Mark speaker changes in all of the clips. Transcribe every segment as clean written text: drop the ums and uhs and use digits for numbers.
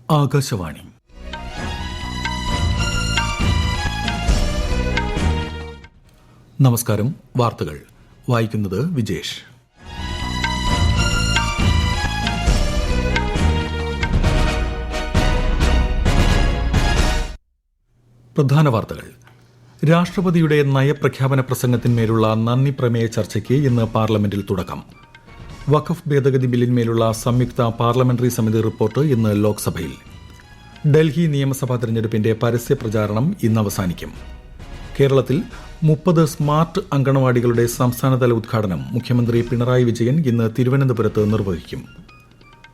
Speaker 1: ആകാശവാണി. നമസ്കാരം. വാർത്തകൾ വായിക്കുന്നത് വിജേഷ്. പ്രധാന വാർത്തകൾ. രാഷ്ട്രപതിയുടെ നയപ്രഖ്യാപന പ്രസംഗത്തിന്മേലുള്ള നന്ദി പ്രമേയ ചർച്ചയ്ക്ക് ഇന്ന് പാർലമെന്റിൽ തുടക്കം. വഖഫ് ഭേദഗതി ബില്ലിന്മേലുള്ള സംയുക്ത പാർലമെന്ററി സമിതി റിപ്പോർട്ട് ഇന്ന് ലോക്സഭയിൽ. ഡൽഹി നിയമസഭാ തെരഞ്ഞെടുപ്പിന്റെ പരസ്യ പ്രചാരണം ഇന്ന് അവസാനിക്കും. കേരളത്തിൽ 30 സ്മാർട്ട് അങ്കണവാടികളുടെ സംസ്ഥാനതല ഉദ്ഘാടനം മുഖ്യമന്ത്രി പിണറായി വിജയൻ ഇന്ന് തിരുവനന്തപുരത്ത് നിർവഹിക്കും.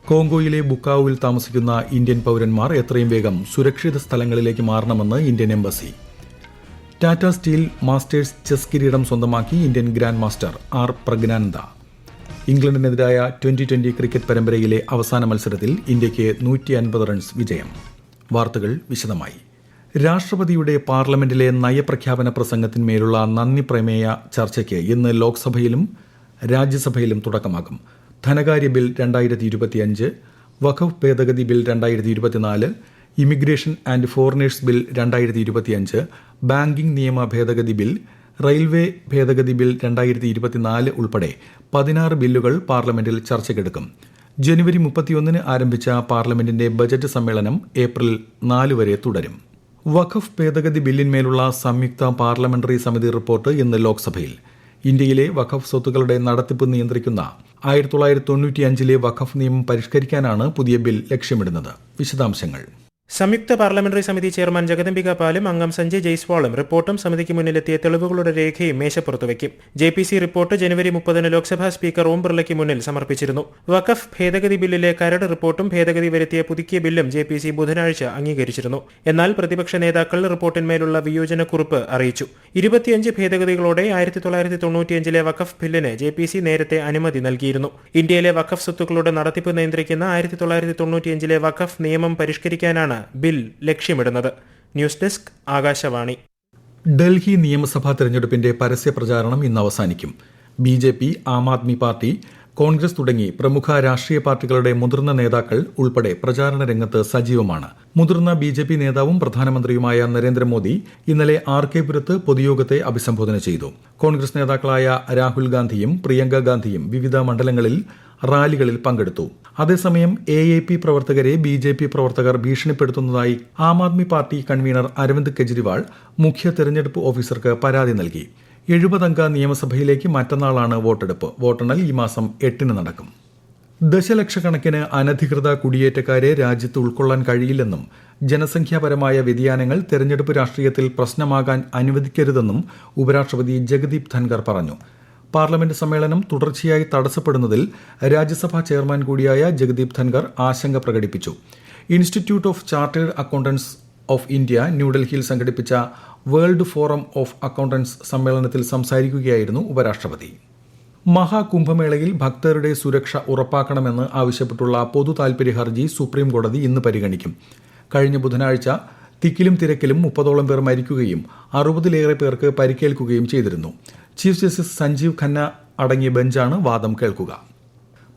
Speaker 1: കോങ്കോയിലെ ബുക്കാവുവിൽ താമസിക്കുന്ന ഇന്ത്യൻ പൌരന്മാർ എത്രയും വേഗം സുരക്ഷിത സ്ഥലങ്ങളിലേക്ക് മാറണമെന്ന് Indian embassy. Tata steel masters chess കിരീടം സ്വന്തമാക്കി Indian grand master R Praggnanandhaa. ഇംഗ്ലണ്ടിനെതിരായ 2020 ക്രിക്കറ്റ് പരമ്പരയിലെ അവസാന മത്സരത്തിൽ ഇന്ത്യയ്ക്ക് 150 റൺസ് വിജയം. വാർത്തകൾ വിശദമായി. രാഷ്ട്രപതിയുടെ പാർലമെന്റിലെ നയപ്രഖ്യാപന പ്രസംഗത്തിന്മേലുള്ള നന്ദി പ്രമേയ ചർച്ചയ്ക്ക് ഇന്ന് ലോക്സഭയിലും രാജ്യസഭയിലും തുടക്കമാകും. ധനകാര്യ ബിൽ 2025, വഖഫ് ഭേദഗതി bill 2024, immigration and foreigners bill 2025, banking നിയമ ഭേദഗതി ബിൽ, റെയിൽവേ ഭേദഗതി ബിൽ 2024 ഉൾപ്പെടെ 16 ബില്ലുകൾ പാർലമെന്റിൽ ചർച്ചയ്ക്കെടുക്കും. ജനുവരി 31 ആരംഭിച്ച പാർലമെന്റിന്റെ ബജറ്റ് സമ്മേളനം ഏപ്രിൽ 4 വരെ തുടരും. വഖഫ് ഭേദഗതി ബില്ലിന്മേലുള്ള സംയുക്ത പാർലമെന്ററി സമിതി റിപ്പോർട്ട് ഇന്ന് ലോക്സഭയിൽ. ഇന്ത്യയിലെ വഖഫ് സ്വത്തുക്കളുടെ നടത്തിപ്പ് നിയന്ത്രിക്കുന്ന 1995 വഖഫ് നിയമം പരിഷ്കരിക്കാനാണ് പുതിയ ബിൽ ലക്ഷ്യമിടുന്നത്. വിശദാംശങ്ങൾ.
Speaker 2: സംയുക്ത പാർലമെന്ററി സമിതി ചെയർമാൻ ജഗദംബിക പാലും അംഗം സഞ്ജയ് ജയ്സ്വാളും റിപ്പോർട്ടും സമിതിക്ക് മുന്നിലെത്തിയ തെളിവുകളുടെ രേഖയും മേശപ്പുറത്ത് വയ്ക്കും. JPC റിപ്പോർട്ട് ജനുവരി 30 ലോക്സഭാ സ്പീക്കർ ഓം ബിർളയ്ക്ക് മുന്നിൽ സമർപ്പിച്ചിരുന്നു. വഖഫ് ഭേദഗതി ബില്ലിലെ കരട് റിപ്പോർട്ടും ഭേദഗതി വരുത്തിയ പുതുക്കിയ ബില്ലും JPC ബുധനാഴ്ച അംഗീകരിച്ചിരുന്നു. എന്നാൽ പ്രതിപക്ഷ നേതാക്കൾ റിപ്പോർട്ടിന്മേലുള്ള വിയോജനക്കുറിപ്പ് അറിയിച്ചു. 25 ഭേദഗതികളോടെ 1995 വഖഫ് ബില്ലിന് JPC നേരത്തെ അനുമതി നൽകിയിരുന്നു. ഇന്ത്യയിലെ വഖഫ് സ്വത്തുക്കളുടെ നടത്തിപ്പ് നിയന്ത്രിക്കുന്ന 1995 വഖഫ് നിയമം പരിഷ്കരിക്കാനാണ് ബിൽ ലക്ഷ്യമിടുന്നത്. News desk, Akashvani.
Speaker 1: ഡൽഹി നിയമസഭാ തെരഞ്ഞെടുപ്പിന്റെ പരസ്യ പ്രചാരണം ഇന്ന് അവസാനിക്കും. BJP, ആം ആദ്മി പാർട്ടി, കോൺഗ്രസ് തുടങ്ങി പ്രമുഖ രാഷ്ട്രീയ പാർട്ടികളുടെ മുതിർന്ന നേതാക്കൾ ഉൾപ്പെടെ പ്രചാരണ രംഗത്ത് സജീവമാണ്. മുതിർന്ന BJP നേതാവും പ്രധാനമന്ത്രിയുമായ നരേന്ദ്രമോദി ഇന്നലെ RK പുരത്ത് പൊതുയോഗത്തെ അഭിസംബോധന ചെയ്തു. കോൺഗ്രസ് നേതാക്കളായ രാഹുൽ ഗാന്ധിയും പ്രിയങ്ക ഗാന്ധിയും വിവിധ മണ്ഡലങ്ങളിൽ റാലികളിൽ പങ്കെടുത്തു. അതേസമയം AAP പ്രവർത്തകരെ BJP പ്രവർത്തകർ ഭീഷണിപ്പെടുത്തുന്നതായി ആം ആദ്മി പാർട്ടി കൺവീനർ അരവിന്ദ് കെജ്രിവാൾ മുഖ്യ തെരഞ്ഞെടുപ്പ് ഓഫീസർക്ക് പരാതി നൽകി. 70 അംഗ നിയമസഭയിലേക്ക് മറ്റന്നാളാണ് വോട്ടെടുപ്പ്. വോട്ടെണ്ണൽ ഈ മാസം 8 നടക്കും. ദശലക്ഷക്കണക്കിന് അനധികൃത കുടിയേറ്റക്കാരെ രാജ്യത്ത് ഉൾക്കൊള്ളാൻ കഴിയില്ലെന്നും ജനസംഖ്യാപരമായ വ്യതിയാനങ്ങൾ തെരഞ്ഞെടുപ്പ് രാഷ്ട്രീയത്തിൽ പ്രശ്നമാകാൻ അനുവദിക്കരുതെന്നും ഉപരാഷ്ട്രപതി ജഗദീപ് ധൻഖർ പറഞ്ഞു. പാർലമെന്റ് സമ്മേളനം തുടർച്ചയായി തടസ്സപ്പെടുന്നതിൽ രാജ്യസഭാ ചെയർമാൻ കൂടിയായ ജഗദീപ് ധൻഖർ ആശങ്ക പ്രകടിപ്പിച്ചു. Institute of chartered accountants of India ന്യൂഡൽഹിയിൽ സംഘടിപ്പിച്ച വേൾഡ് ഫോറം ഓഫ് അക്കൌണ്ടന്റ്സ് സമ്മേളനത്തിൽ സംസാരിക്കുകയായിരുന്നു ഉപരാഷ്ട്രപതി. മഹാകുംഭമേളയിൽ ഭക്തരുടെ സുരക്ഷ ഉറപ്പാക്കണമെന്ന് ആവശ്യപ്പെട്ടുള്ള പൊതു താൽപര്യ ഹർജി സുപ്രീം കോടതി ഇന്ന് പരിഗണിക്കും. കഴിഞ്ഞ ബുധനാഴ്ച തിക്കിലും തിരക്കിലും 30ഓളം പേർ മരിക്കുകയും 60-ലേറെ പേർക്ക് പരിക്കേൽക്കുകയും ചെയ്തിരുന്നു. ചീഫ് ജസ്റ്റിസ് സഞ്ജീവ് ഖന്ന അടങ്ങിയ ബെഞ്ചാണ് വാദം കേൾക്കുക.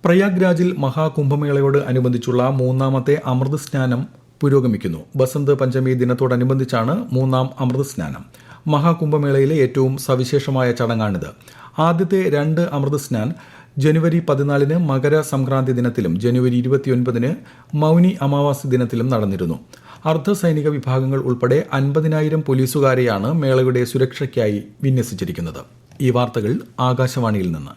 Speaker 1: പ്രയാഗ്രാജിൽ മഹാകുംഭമേളയോട് അനുബന്ധിച്ചുള്ള 3ാമത്തെ അമൃത് സ്നാനം പുരോഗമിക്കുന്നു. ബസന്ത് പഞ്ചമി ദിനത്തോടനുബന്ധിച്ചാണ് 3ാം അമൃത് സ്നാനം. മഹാകുംഭമേളയിലെ ഏറ്റവും സവിശേഷമായ ചടങ്ങാണിത്. ആദ്യത്തെ 2 അമൃത് സ്നാൻ ജനുവരി 14 മകര സംക്രാന്തി ദിനത്തിലും ജനുവരി 29 മൌനി അമാവാസി ദിനത്തിലും നടന്നിരുന്നു. അർദ്ധ സൈനിക വിഭാഗങ്ങൾ ഉൾപ്പെടെ 50,000 പോലീസുകാരെയാണ് മേളയുടെ സുരക്ഷയ്ക്കായി വിന്യസിച്ചിരിക്കുന്നത്. ഈ വാർത്തകൾ ആകാശവാണിയിൽ നിന്ന്.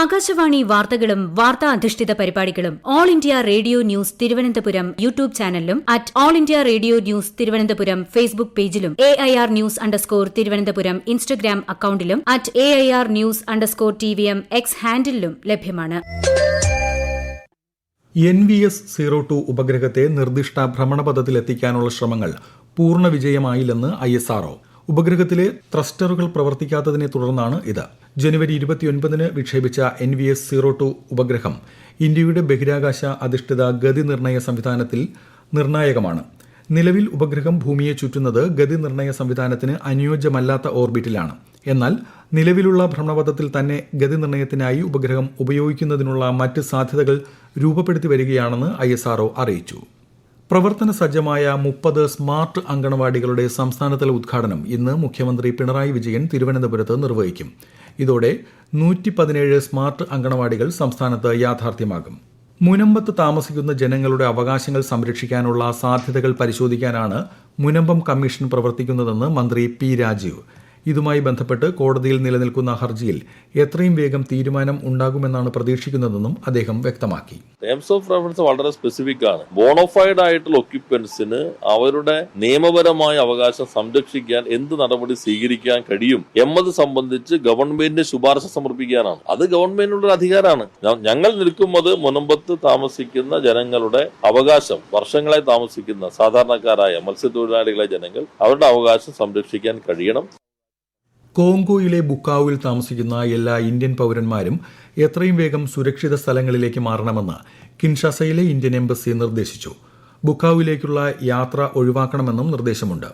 Speaker 3: ആകാശവാണി വാർത്തകളും വാർത്താ അധിഷ്ഠിത പരിപാടികളും all India radio news Thiruvananthapuram YouTube ചാനലിലും @all India radio news Thiruvananthapuram Facebook പേജിലും AIR ന്യൂസ് _ ഇൻസ്റ്റഗ്രാം അക്കൌണ്ടിലും @AIR ന്യൂസ് _ TVM X ഹാൻഡിലും ലഭ്യമാണ്.
Speaker 1: NVS 02 ഉപഗ്രഹത്തെ നിർദ്ദിഷ്ട ഭ്രമണപഥത്തിലെത്തിക്കാനുള്ള ശ്രമങ്ങൾ പൂർണ്ണ വിജയമായില്ലെന്ന് ISRO. ഉപഗ്രഹത്തിലെ ത്രസ്റ്ററുകൾ പ്രവർത്തിക്കാത്തതിനെ തുടർന്നാണ് ഇത്. ജനുവരി 29 വിക്ഷേപിച്ച NVS 02 ഉപഗ്രഹം ഇന്ത്യയുടെ ബഹിരാകാശ അധിഷ്ഠിത ഗതി നിർണയ സംവിധാനത്തിൽ നിർണായകമാണ്. നിലവിൽ ഉപഗ്രഹം ഭൂമിയെ ചുറ്റുന്നത് ഗതി നിർണയ സംവിധാനത്തിന് അനുയോജ്യമല്ലാത്ത ഓർബിറ്റിലാണ്. എന്നാൽ നിലവിലുള്ള ഭ്രമണപഥത്തിൽ തന്നെ ഗതി നിർണ്ണയത്തിനായി ഉപഗ്രഹം ഉപയോഗിക്കുന്നതിനുള്ള മറ്റ് സാധ്യതകൾ രൂപപ്പെടുത്തി വരികയാണെന്ന് ISRO അറിയിച്ചു. പ്രവർത്തന സജ്ജമായ 30 സ്മാർട്ട് അങ്കണവാടികളുടെ സംസ്ഥാനതല ഉദ്ഘാടനം ഇന്ന് മുഖ്യമന്ത്രി പിണറായി വിജയൻ തിരുവനന്തപുരത്ത് നിർവഹിക്കും. ഇതോടെ 117 സ്മാർട്ട് അങ്കണവാടികൾ സംസ്ഥാനത്ത് യാഥാർത്ഥ്യമാകും. മുനമ്പത്ത് താമസിക്കുന്ന ജനങ്ങളുടെ അവകാശങ്ങൾ സംരക്ഷിക്കാനുള്ള സാധ്യതകൾ പരിശോധിക്കാനാണ് മുനമ്പം കമ്മീഷൻ പ്രവർത്തിക്കുന്നതെന്ന് മന്ത്രി P. രാജീവ്. ഇതുമായി ബന്ധപ്പെട്ട് കോടതിയിൽ നിലനിൽക്കുന്ന ഹർജിയിൽ എത്രയും വേഗം തീരുമാനം ഉണ്ടാകുമെന്നാണ് പ്രതീക്ഷിക്കുന്നതെന്നും അദ്ദേഹം വ്യക്തമാക്കി.
Speaker 4: ടേംസ് ഓഫ് റെഫറൻസ് വളരെ സ്പെസിഫിക് ആണ്. ബോണഫൈഡ് ആയിട്ടുള്ള ഒക്യുപ്പൻസിന് അവരുടെ നിയമപരമായ അവകാശം സംരക്ഷിക്കാൻ എന്ത് നടപടി സ്വീകരിക്കാൻ കഴിയും എന്നത് സംബന്ധിച്ച് ഗവൺമെന്റിന് ശുപാർശ സമർപ്പിക്കാനാണ്. അത് ഗവൺമെന്റിനുള്ള അധികാരമാണ്. ഞങ്ങൾ നിൽക്കുന്നത് മുനമ്പത്ത് താമസിക്കുന്ന ജനങ്ങളുടെ അവകാശം, വർഷങ്ങളായി താമസിക്കുന്ന സാധാരണക്കാരായ മത്സ്യത്തൊഴിലാളികളെ ജനങ്ങൾ അവരുടെ അവകാശം സംരക്ഷിക്കാൻ കഴിയണം.
Speaker 1: കോങ്കോയിലെ ബുക്കാവുവിൽ താമസിക്കുന്ന എല്ലാ ഇന്ത്യൻ പൌരന്മാരും എത്രയും വേഗം സുരക്ഷിത സ്ഥലങ്ങളിലേക്ക് മാറണമെന്ന് കിൻഷാസയിലെ ഇന്ത്യൻ എംബസി നിർദ്ദേശിച്ചു. ബുക്കാവുവിലേക്കുള്ള യാത്ര ഒഴിവാക്കണമെന്നും നിർദ്ദേശമുണ്ട്.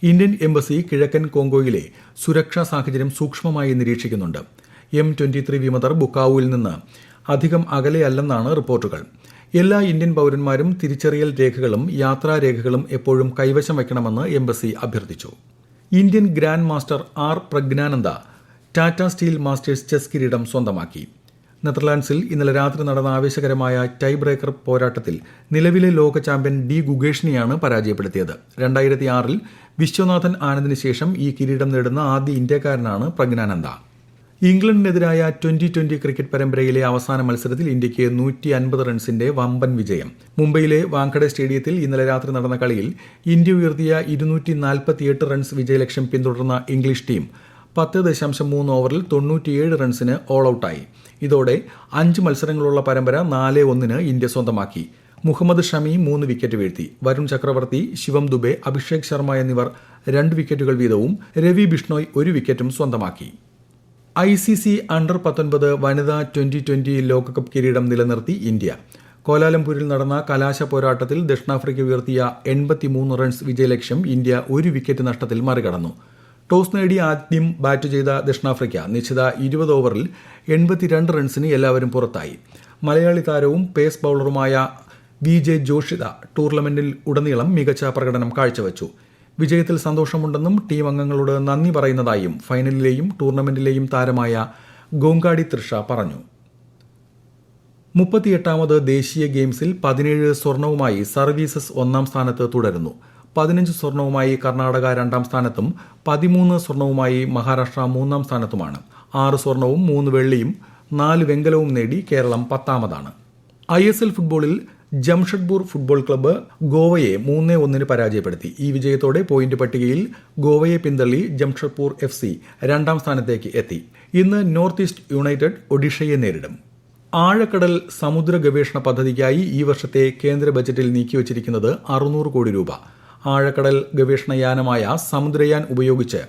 Speaker 1: ഇന്ത്യൻ എംബസി കിഴക്കൻ കോങ്കോയിലെ സുരക്ഷാ സാഹചര്യം സൂക്ഷ്മമായി നിരീക്ഷിക്കുന്നുണ്ട്. M23 വിമതർ ബുക്കാവുവിൽ നിന്ന് അധികം അകലെയല്ലെന്നാണ് റിപ്പോർട്ടുകൾ. എല്ലാ ഇന്ത്യൻ പൌരന്മാരും തിരിച്ചറിയൽ രേഖകളും യാത്രാരേഖകളും എപ്പോഴും കൈവശം വയ്ക്കണമെന്ന് എംബസി അഭ്യർത്ഥിച്ചു. Indian grand master R. Praggnanandhaa Tata steel masters chess കിരീടം സ്വന്തമാക്കി. നെതർലാൻഡ്സിൽ ഇന്നലെ രാത്രി നടന്ന ആവേശകരമായ ടൈ ബ്രേക്കർ പോരാട്ടത്തിൽ നിലവിലെ ലോക ചാമ്പ്യൻ D. ഗുഗേഷിനെയാണ് പരാജയപ്പെടുത്തിയത്. 2006 വിശ്വനാഥൻ ആനന്ദിന് ശേഷം ഈ കിരീടം നേടുന്ന ആദ്യ ഇന്ത്യക്കാരനാണ് പ്രജ്ഞാനന്ദ. ഇംഗ്ലണ്ടിനെതിരായ 2020 ക്രിക്കറ്റ് പരമ്പരയിലെ അവസാന മത്സരത്തിൽ ഇന്ത്യയ്ക്ക് 150 റൺസിന്റെ വമ്പൻ വിജയം. മുംബൈയിലെ വാങ്കഡെ സ്റ്റേഡിയത്തിൽ ഇന്നലെ രാത്രി നടന്ന കളിയിൽ ഇന്ത്യ ഉയർത്തിയ 248 റൺസ് വിജയലക്ഷ്യം പിന്തുടർന്ന ഇംഗ്ലീഷ് ടീം 10.3 ഓവറിൽ 97 റൺസിന് ഓൾ ഔട്ടായി. ഇതോടെ 5 മത്സരങ്ങളുള്ള പരമ്പര 4-1 ഇന്ത്യ സ്വന്തമാക്കി. മുഹമ്മദ് ഷമി 3 വിക്കറ്റ് വീഴ്ത്തി. വരുൺ ചക്രവർത്തി, ശിവം ദുബെ, അഭിഷേക് ശർമ്മ എന്നിവർ 2 വിക്കറ്റുകൾ വീതവും രവി ബിഷ്ണോയ് 1 വിക്കറ്റും സ്വന്തമാക്കി. ICC അണ്ടർ-19 വനിതാ 2020 ലോകകപ്പ് കിരീടം നിലനിർത്തി ഇന്ത്യ. കോലാലംപൂരിൽ നടന്ന കലാശ പോരാട്ടത്തിൽ ദക്ഷിണാഫ്രിക്ക ഉയർത്തിയ 83 റൺസ് വിജയലക്ഷ്യം ഇന്ത്യ 1 വിക്കറ്റ് നഷ്ടത്തിൽ മറികടന്നു. ടോസ് നേടി ആദ്യം ബാറ്റ് ചെയ്ത ദക്ഷിണാഫ്രിക്ക നിശ്ചിത 20 ഓവറിൽ 82 റൺസിന് എല്ലാവരും പുറത്തായി. മലയാളി താരവും പേസ് ബൌളറുമായ VJ ജോഷിത ടൂർണമെന്റിൽ ഉടനീളം മികച്ച പ്രകടനം കാഴ്ചവെച്ചു. വിജയത്തിൽ സന്തോഷമുണ്ടെന്നും ടീം അംഗങ്ങളോട് നന്ദി പറയുന്നതായും ഫൈനലിലെയും ടൂർണമെന്റിലെയും താരമായ ഗോങ്കാടി തൃഷ പറഞ്ഞു. 38ാമത് ദേശീയ ഗെയിംസിൽ 17 സ്വർണവുമായി സർവീസസ് 1-ാം സ്ഥാനത്ത് തുടരുന്നു. 15 സ്വർണവുമായി കർണാടക 2-ാം സ്ഥാനത്തും 13 സ്വർണവുമായി മഹാരാഷ്ട്ര 3-ാം സ്ഥാനത്തുമാണ്. 6 സ്വർണവും 3 വെള്ളിയും 4 വെങ്കലവും നേടി കേരളം 10ാമതാണ്. ISL ഫുട്ബോളിൽ ജംഷഡ്പൂർ ഫുട്ബോൾ ക്ലബ്ബ് ഗോവയെ 3-1 പരാജയപ്പെടുത്തി. ഈ വിജയത്തോടെ പോയിന്റ് പട്ടികയിൽ ഗോവയെ പിന്തള്ളി ജംഷഡ്പൂർ FC 2-ാം സ്ഥാനത്തേക്ക് എത്തി. ഇന്ന് നോർത്ത് ഈസ്റ്റ് യുണൈറ്റഡ് ഒഡീഷയെ നേരിടും. ആഴക്കടൽ സമുദ്ര ഗവേഷണ പദ്ധതിക്കായി ഈ വർഷത്തെ കേന്ദ്ര ബജറ്റിൽ നീക്കിവച്ചിരിക്കുന്നത് 600 കോടി രൂപ. ആഴക്കടൽ ഗവേഷണയാനമായ സമുദ്രയാൻ ഉപയോഗിച്ച്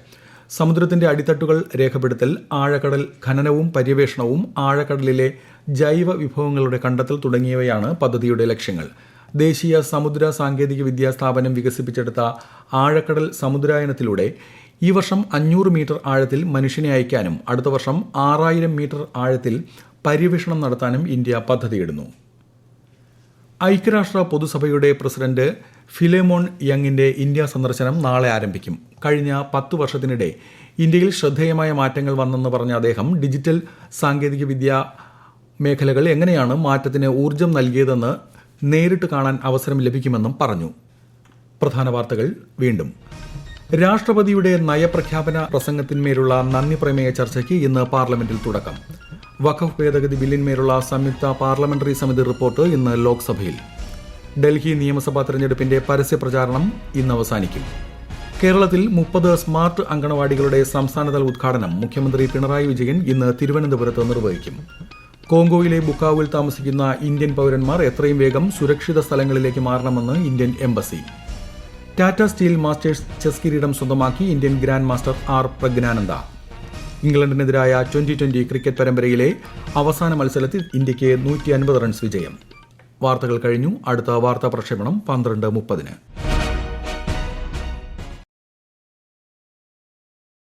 Speaker 1: സമുദ്രത്തിന്റെ അടിത്തട്ടുകൾ രേഖപ്പെടുത്തൽ, ആഴക്കടൽ ഖനനവും പര്യവേഷണവും, ആഴക്കടലിലെ ജൈവ വിഭവങ്ങളുടെ കണ്ടെത്തൽ തുടങ്ങിയവയാണ് പദ്ധതിയുടെ ലക്ഷ്യങ്ങൾ. ദേശീയ സമുദ്ര സാങ്കേതിക വിദ്യാ സ്ഥാപനം വികസിപ്പിച്ചെടുത്ത ആഴക്കടൽ സമുദ്രായനത്തിലൂടെ ഈ വർഷം 500 മീറ്റർ ആഴത്തിൽ മനുഷ്യനെ അയക്കാനും അടുത്ത വർഷം 6000 മീറ്റർ ആഴത്തിൽ പര്യവേഷണം നടത്താനും ഇന്ത്യ പദ്ധതിയിടുന്നു. ഐക്യരാഷ്ട്ര പൊതുസഭയുടെ പ്രസിഡന്റ് ഫിലേമോൺ യങ്ങിന്റെ ഇന്ത്യ സന്ദർശനം നാളെ ആരംഭിക്കും. കഴിഞ്ഞ 10 വർഷത്തിനിടെ ഇന്ത്യയിൽ ശ്രദ്ധേയമായ മാറ്റങ്ങൾ വന്നെന്ന് പറഞ്ഞ അദ്ദേഹം ഡിജിറ്റൽ സാങ്കേതികവിദ്യ മേഖലകൾ എങ്ങനെയാണ് മാറ്റത്തിന് ഊർജ്ജം നൽകിയതെന്ന് നേരിട്ട് കാണാൻ അവസരം ലഭിക്കുമെന്നും പറഞ്ഞു. പ്രധാന വാർത്തകൾ വീണ്ടും. രാഷ്ട്രപതിയുടെ നയപ്രഖ്യാപന പ്രസംഗത്തിന്മേലുള്ള നന്ദി പ്രമേയ ചർച്ചയ്ക്ക് ഇന്ന് പാർലമെന്റിൽ തുടക്കം. വഖഫ് ഭേദഗതി ബില്ലിന്മേലുള്ള സംയുക്ത പാർലമെന്ററി സമിതി റിപ്പോർട്ട് ഇന്ന് ലോക്സഭയിൽ. ഡൽഹി നിയമസഭാ തെരഞ്ഞെടുപ്പിന്റെ പരസ്യപ്രചാരണം ഇന്ന് അവസാനിക്കും. കേരളത്തിൽ 30 സ്മാർട്ട് അങ്കണവാടികളുടെ സംസ്ഥാനതല ഉദ്ഘാടനം മുഖ്യമന്ത്രി പിണറായി വിജയൻ ഇന്ന് തിരുവനന്തപുരത്ത് നിർവഹിക്കും. കോങ്കോയിലെ ബുക്കാവുവിൽ താമസിക്കുന്ന ഇന്ത്യൻ പൌരന്മാർ എത്രയും വേഗം സുരക്ഷിത സ്ഥലങ്ങളിലേക്ക് മാറണമെന്ന് Indian embassy. Tata steel masters chess കിരീടം സ്വന്തമാക്കി Indian grand master R. Praggnanandhaa. ഇംഗ്ലണ്ടിനെതിരായ 2020 ക്രിക്കറ്റ് പരമ്പരയിലെ അവസാന മത്സരത്തിൽ ഇന്ത്യയ്ക്ക് 150 റൺസ് വിജയം. വാർത്തകൾ കഴിഞ്ഞു. അടുത്ത വാർത്താ പ്രക്ഷേപണം 12:30.